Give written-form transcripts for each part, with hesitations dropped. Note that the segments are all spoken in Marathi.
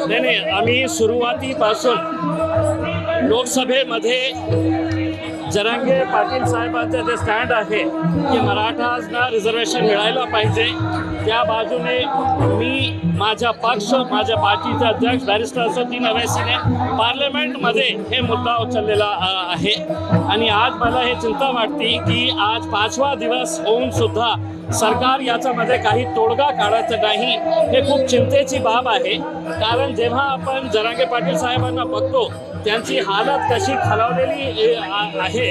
नाही, आम्ही सुरुवातीपासून लोकसभेमध्ये जरांगे पाटील साहेबांचं जे स्टँड आहे की मराठांना रिझर्वेशन मिळायला पाहिजे, त्या बाजूने मी माझा पक्ष, माझ्या पार्टीचा अध्यक्ष बॅरिस्टर असदुद्दीन अवैसीने पार्लमेंटमध्ये हे मुद्दा उचललेला आहे. आणि आज मला हे चिंता वाटते की आज 5वा दिवस होऊन सुद्धा सरकार याच्यामध्ये काही तोडगा काढायचं नाही. हे खूप चिंतेची बाब आहे. कारण जेव्हा आपण जरांगे पाटील साहेबांना बघतो त्यांची हालत कशी खालावलेली आहे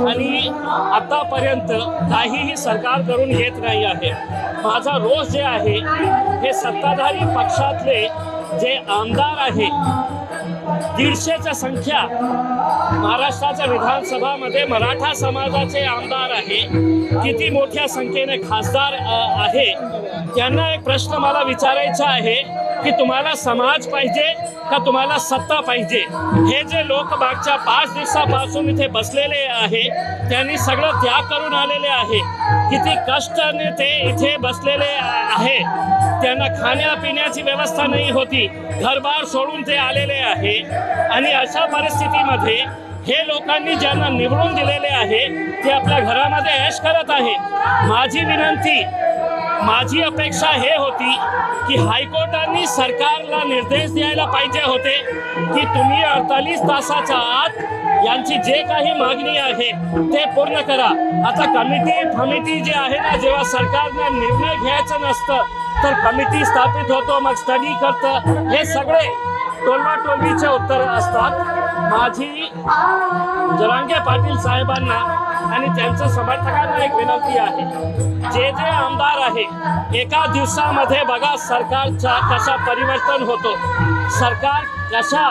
आणि आतापर्यंत काहीही सरकार करून घेत नाही आहे. माझा रोष जे आहे हे सत्ताधारी पक्षातले जे आमदार आहे, 150च्या संख्या महाराष्ट्राच्या विधानसभामध्ये मराठा समाजाचे आमदार आहे, किती मोठ्या संख्येने खासदार आहे. त्यांना एक प्रश्न मला विचारायचा आहे की तुम्हाला समाज पाहिजे का तुम्हाला सत्ता पाहिजे? हे जे लोक मागच्या 5 दिवसापासून इथे बसलेले आहे त्यांनी सगळं त्याग करून आलेले आहे. किती कष्टाने ते इथे बसलेले आहे. त्यांना खाण्यापिण्याची व्यवस्था नाही होती, घरबार सोडून ते आलेले आहे. आणि अशा परिस्थितीमध्ये हे लोकांनी ज्यांना निवडून दिलेले आहे ते आपल्या घरामध्ये ऐश करत आहे. माझी विनंती, माझी अपेक्षा हे होती की हायकोर्टाने सरकारला निर्देश द्यायला पाहिजे होते की तुम्ही 48 तासाच्या आत यांची जे काही मागणी आहे ते पूर्ण करा. आता कमिटी जे आहे ना, जेव्हा सरकारनं निर्णय घ्यायचं नसतं तर कमिटी स्थापित होतो, मग स्टडी करतं. हे सगळे टोलवाटोलवीचे उत्तर असतात. माझी जरांगे पाटील साहेबांना आणि त्यांच्या समर्थकांना एक विनंती आहे, जे जे आमदार आहे एका दिवसामध्ये बघा सरकारचा कसा परिवर्तन होतो. सरकार कशा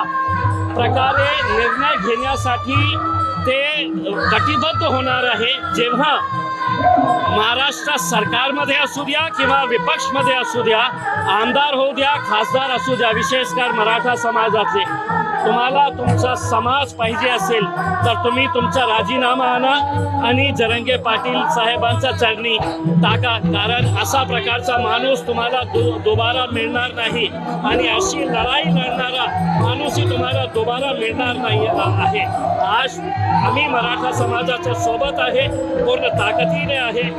प्रकारे निर्णय घेण्यासाठी ते कटिबद्ध होणार आहे. जेव्हा महाराष्ट्र सरकारमध्ये असू द्या किंवा विपक्षमध्ये असू द्या, आमदार होऊ द्या, खासदार असू द्या, विशेषकर मराठा समाजाचे, तुम्हाला तुमचा समाज पाहिजे असेल तर तुम्ही तुमचा राजीनामा आणा आणि जरांगे पाटील साहेबांच्या चरणी टाका. कारण असा प्रकारचा माणूस तुम्हाला दोबारा मिळणार नाही आणि अशी लढाई लढणारा माणूसही तुम्हाला दोबारा मिळणार नाही आहे. आज आम्ही मराठा समाजाच्या सोबत आहे, पूर्ण ताकदीने आहे.